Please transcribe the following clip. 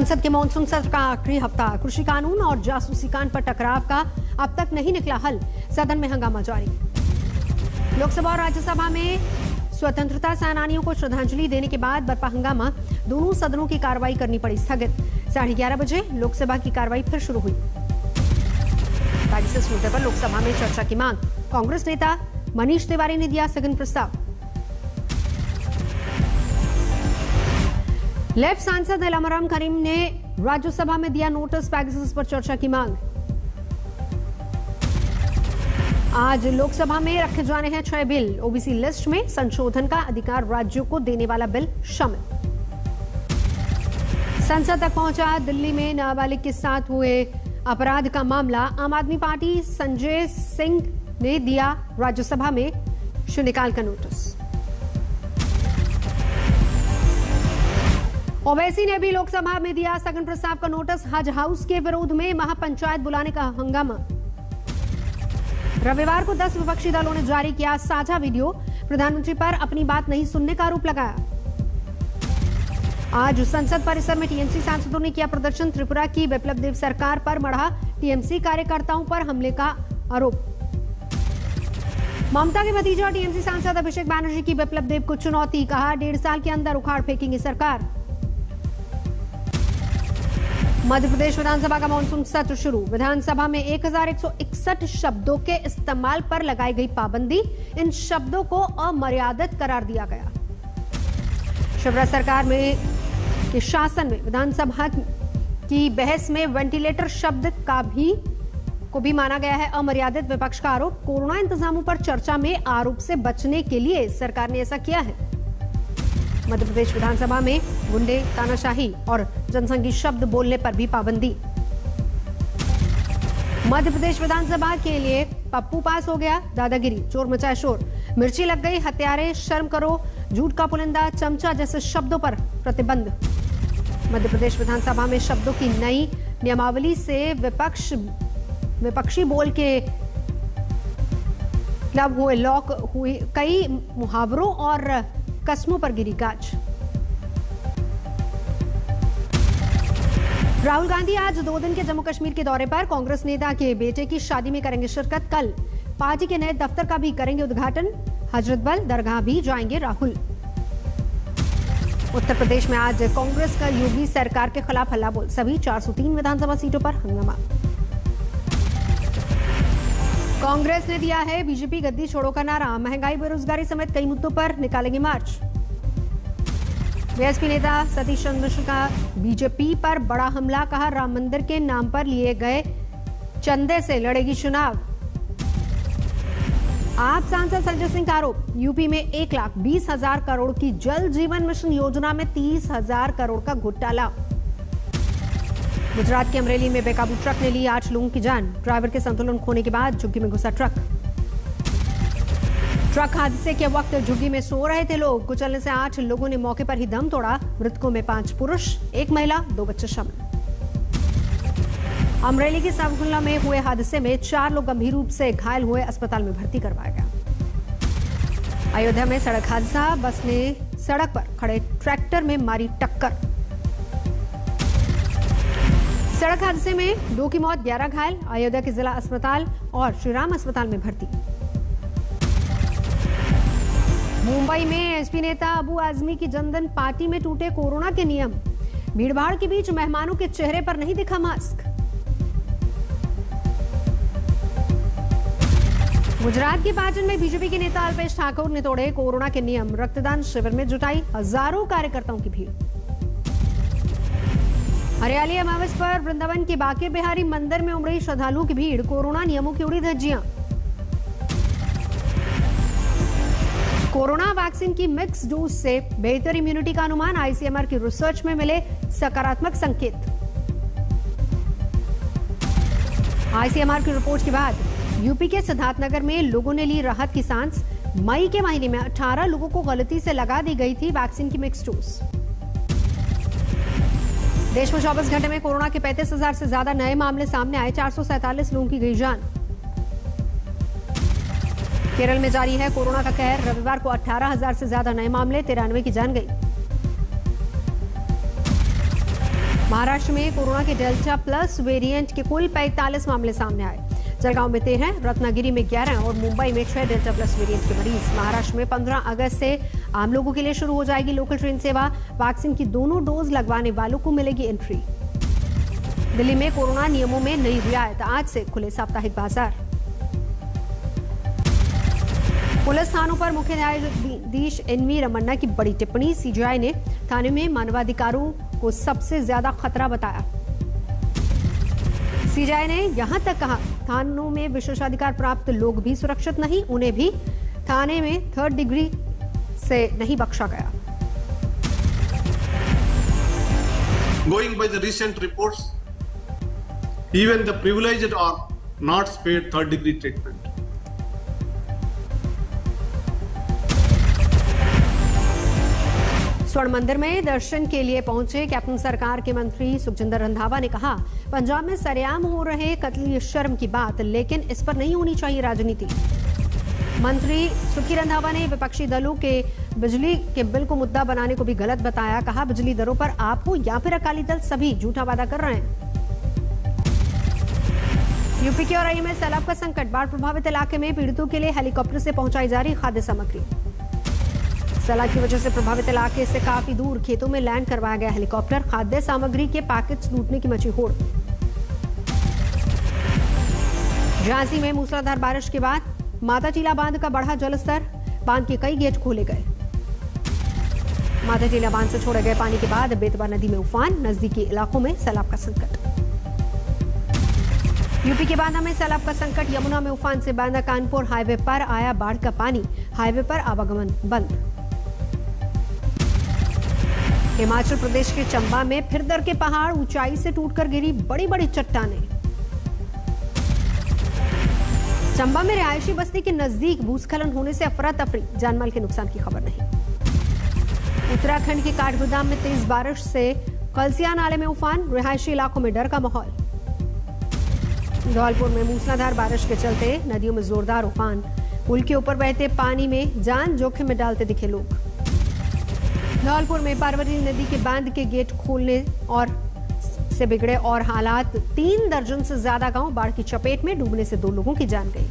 संसद के मॉनसून सत्र का आखिरी हफ्ता, कृषि कानून और जासूसी कांड पर टकराव का अब तक नहीं निकला हल, सदन में हंगामा जारी। लोकसभा और राज्यसभा में स्वतंत्रता सेनानियों को श्रद्धांजलि देने के बाद बरपा हंगामा, दोनों सदनों की कार्रवाई करनी पड़ी स्थगित। 11:30 बजे लोकसभा की कार्रवाई फिर शुरू हुई। पेगासस मुद्दे पर लोकसभा में चर्चा की मांग, कांग्रेस नेता मनीष तिवारी ने दिया स्थगन प्रस्ताव। लेफ्ट सांसद एलामराम करीम ने राज्यसभा में दिया नोटिस, पेगासस पर चर्चा की मांग। आज लोकसभा में रखे जाने हैं 6 बिल, ओबीसी लिस्ट में संशोधन का अधिकार राज्यों को देने वाला बिल शामिल। संसद तक पहुंचा दिल्ली में नाबालिग के साथ हुए अपराध का मामला, आम आदमी पार्टी संजय सिंह ने दिया राज्यसभा में शून्यकाल का नोटिस। ओवैसी ने भी लोकसभा में दिया स्थगन प्रस्ताव का नोटिस। हज हाउस के विरोध में महापंचायत बुलाने का हंगामा। रविवार को 10 विपक्षी दलों ने जारी किया साझा वीडियो, प्रधानमंत्री पर अपनी बात नहीं सुनने का आरोप लगाया। आज संसद परिसर में टीएमसी सांसदों ने किया प्रदर्शन, त्रिपुरा की बिप्लब देब सरकार पर मढ़ा टीएमसी कार्यकर्ताओं पर हमले का आरोप। ममता के भतीजे और टीएमसी सांसद अभिषेक बैनर्जी की बिप्लब देब को चुनौती, कहा 1.5 साल के अंदर उखाड़ फेंकेंगे सरकार। मध्य प्रदेश विधानसभा का मॉनसून सत्र शुरू, विधानसभा में 1161 शब्दों के इस्तेमाल पर लगाई गई पाबंदी, इन शब्दों को अमर्यादित करार दिया गया। शिवराज सरकार के शासन में विधानसभा की बहस में वेंटिलेटर शब्द को भी माना गया है अमर्यादित, विपक्ष का आरोप, कोरोना इंतजामों पर चर्चा में आरोप से बचने के लिए सरकार ने ऐसा किया है। मध्य प्रदेश विधानसभा में गुंडे, तानाशाही और जनसंघी शब्द बोलने पर भी पाबंदी। मध्य प्रदेश विधानसभा के लिए पप्पू पास हो गया, दादागिरी, चोर मचाए शोर, मिर्ची लग गई, हत्यारे, शर्म करो, झूठ का पुलिंदा, चमचा जैसे शब्दों पर प्रतिबंध। मध्य प्रदेश विधानसभा में शब्दों की नई नियमावली से विपक्षी बोल के क्लब हुए लॉक हुए, कई मुहावरों और कस्मों पर गिरी गाज। राहुल गांधी आज 2 दिन के जम्मू कश्मीर के दौरे पर, कांग्रेस नेता के बेटे की शादी में करेंगे शिरकत। कल पार्टी के नए दफ्तर का भी करेंगे उद्घाटन, हजरतबल दरगाह भी जाएंगे राहुल। उत्तर प्रदेश में आज कांग्रेस का योगी सरकार के खिलाफ हल्ला बोल, सभी 403 विधानसभा सीटों पर हंगामा। कांग्रेस ने दिया है बीजेपी गद्दी छोड़ो का नारा, महंगाई, बेरोजगारी समेत कई मुद्दों पर निकालेंगे मार्च। बीएसपी नेता सतीश चंद्र मिश्र का बीजेपी पर बड़ा हमला, कहा राम मंदिर के नाम पर लिए गए चंदे से लड़ेगी चुनाव। आप सांसद संजय सिंह का आरोप, यूपी में 1,20,000 करोड़ की जल जीवन मिशन योजना में 30,000 करोड़ का घोटाला। गुजरात के अमरेली में बेकाबू ट्रक ने ली 8 लोगों की जान, ड्राइवर के संतुलन खोने के बाद झुग्गी में घुसा ट्रक। ट्रक हादसे के वक्त झुग्गी में सो रहे थे लोग, कुचलने से 8 लोगों ने मौके पर ही दम तोड़ा, मृतकों में 5 पुरुष, 1 महिला, 2 बच्चे शामिल। अमरेली के सावकुल्ला में हुए हादसे में 4 लोग गंभीर रूप से घायल हुए, अस्पताल में भर्ती करवाया गया। अयोध्या में सड़क हादसा, बस ने सड़क पर खड़े ट्रैक्टर में मारी टक्कर। सड़क हादसे में 2 की मौत, 11 घायल, अयोध्या के जिला अस्पताल और श्रीराम अस्पताल में भर्ती। मुंबई में एसपी नेता अबू आजमी की जनधन पार्टी में टूटे कोरोना के नियम, भीड़भाड़ के बीच मेहमानों के चेहरे पर नहीं दिखा मास्क। गुजरात के पाटन में बीजेपी के नेता अल्पेश ठाकुर ने तोड़े कोरोना के नियम, रक्तदान शिविर में जुटाई हजारों कार्यकर्ताओं की भीड़। हरियाली अमावस पर वृंदावन के बांके बिहारी मंदिर में उमड़ी श्रद्धालुओं की भीड़, कोरोना नियमों की उड़ी धज्जियां। कोरोना वैक्सीन की मिक्स डोज से बेहतर इम्यूनिटी का अनुमान, आईसीएमआर की रिसर्च में मिले सकारात्मक संकेत। आईसीएमआर की रिपोर्ट के बाद यूपी के सिद्धार्थनगर में लोगों ने ली राहत की सांस, मई के महीने में 18 लोगों को गलती से लगा दी गई थी वैक्सीन की मिक्स डोज। देश में 24 घंटे में कोरोना के 35,000 से ज्यादा नए मामले सामने आए, 447 लोगों की गई जान। केरल में जारी है कोरोना का कहर, रविवार को 18,000 से ज्यादा नए मामले, 93 की जान गई। महाराष्ट्र में कोरोना के डेल्टा प्लस वेरिएंट के कुल 45 मामले सामने आए। जलगांव में 13, रत्नागिरी में 11 और मुंबई में 6 डेल्टा प्लस वेरिएंट के मरीज। महाराष्ट्र में 15 अगस्त से आम लोगों के लिए शुरू हो जाएगी लोकल ट्रेन सेवा। वैक्सीन की दोनों डोज लगवाने वालों को मिलेगी एंट्री। दिल्ली में कोरोना नियमों में नई रियायत, आज से खुले साप्ताहिक बाजार। पुलिस थानों पर मुख्य न्यायाधीश एनवी रमन्ना की बड़ी टिप्पणी। सीजीआई ने थाने में मानवाधिकारों को सबसे ज्यादा खतरा बताया। सीजीआई ने यहां तक कहा, थानों में विशेषाधिकार प्राप्त लोग भी सुरक्षित नहीं, उन्हें भी थाने में 3rd डिग्री से नहीं बख्शा गया। Going by the recent reports, even the privileged are not spared 3rd degree treatment. स्वर्ण मंदिर में दर्शन के लिए पहुंचे कैप्टन सरकार के मंत्री सुखजिंदर रंधावा ने कहा, पंजाब में सरेआम हो रहे कत्ल ये शर्म की बात, लेकिन इस पर नहीं होनी चाहिए राजनीति। मंत्री सुखी रंधावा ने विपक्षी दलों के बिजली के बिल को मुद्दा बनाने को भी गलत बताया। कहा, बिजली दरों पर आप हो या फिर अकाली दल, सभी झूठा वादा कर रहे हैं। यूपी के औरई में सैलाब का संकट, बाढ़ प्रभावित इलाके में पीड़ितों के लिए हेलीकॉप्टर से पहुंचाई जा रही खाद्य सामग्री। सैलाब की वजह से प्रभावित इलाके से काफी दूर खेतों में लैंड करवाया गया हेलीकॉप्टर। खाद्य सामग्री के पैकेट्स लूटने की मची होड़। झांसी में मूसलाधार बारिश के बाद माताटीला बांध का बढ़ा जलस्तर, बांध के कई गेट खोले गए। माताटीला बांध से छोड़े गए पानी के बाद बेतवा नदी में उफान, नजदीकी इलाकों में सैलाब का संकट। यूपी के बांदा में सैलाब का संकट, यमुना में उफान से बांदा कानपुर हाईवे पर आया बाढ़ का पानी, हाईवे पर आवागमन बंद। हिमाचल प्रदेश के चंबा में फिर दर के पहाड़, ऊंचाई से टूटकर गिरी बड़ी बड़ी चट्टानें। चंबा में रिहायशी बस्ती के नजदीक भूस्खलन होने से अफरा तफरी, जानमाल के नुकसान की खबर नहीं। उत्तराखंड के काठगोदाम में तेज बारिश से कलसिया नाले में उफान, रिहायशी इलाकों में डर का माहौल। धौलपुर में मूसलाधार बारिश के चलते नदियों में जोरदार उफान, पुल के ऊपर बहते पानी में जान जोखिम में डालते दिखे लोग। धौलपुर में पार्वती नदी के बांध के गेट खोलने और से बिगड़े और हालात, 3 दर्जन से ज्यादा गांव बाढ़ की चपेट में, डूबने से 2 लोगों की जान गई।